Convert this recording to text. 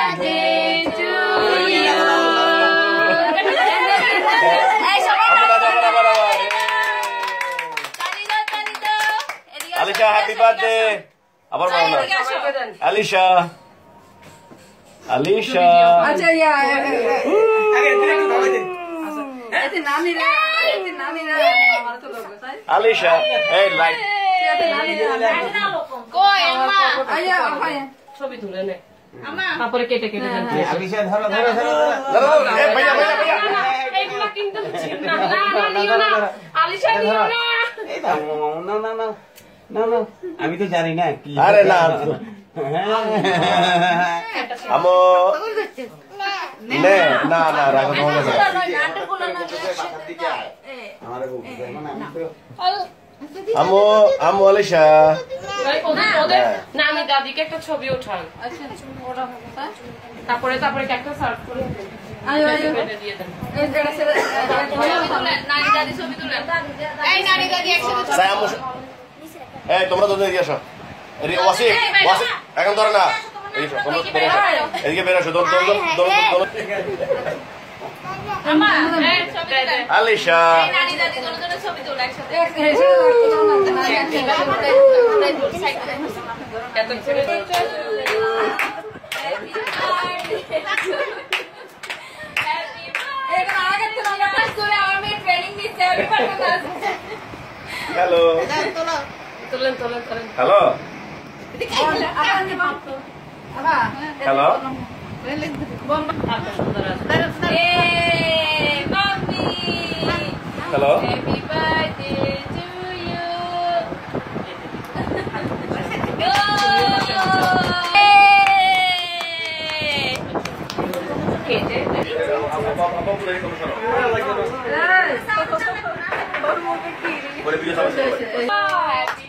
birthday to you. Alisha, happy birthday. Abar mau na. Alisha. Acha ya. Ete nani ra. Alisha, hey light. Koi amma. আয়া আয়া ছবি তুলে নে Amma. তারপরে কেটে কেটে দেন আলিশা ধরো Hey, bhaiya. এইগুলা কিন্তু না নিও না আলিশা নিও না এই দাও না আমি তো জানি না কি Are na. Amo. Ne, na, raga ho gaya. Amo Alisha. ওদের নানি দাদিকে একটা ছবি উঠান আচ্ছা ওরা হবে তারপরে একটা সার্ভ করে আয়ো আয়ো কেটে দিয়ে দেন এই জায়গা ছেড়ে Nani dadi ছবি তুলেন এই nani dadi একসাথে Saya amo. Hey, তোমরা দুজন এদিকে আসো। ওয়াসিফ, এখন ধরে না। এদিকে আসো, তোমরা এদিকে বের আসো। দৌড়। Amma, ছবি তুলেন Alisha. এই nani dadi দুজনে ছবি তুলে একসাথে এক হেসে রাখতে দাও না এত ছেড়ে Hello. তুলেন Hello. Hello. Hello. Happy birthday to you. কেটে Boleh video sama saya? Happy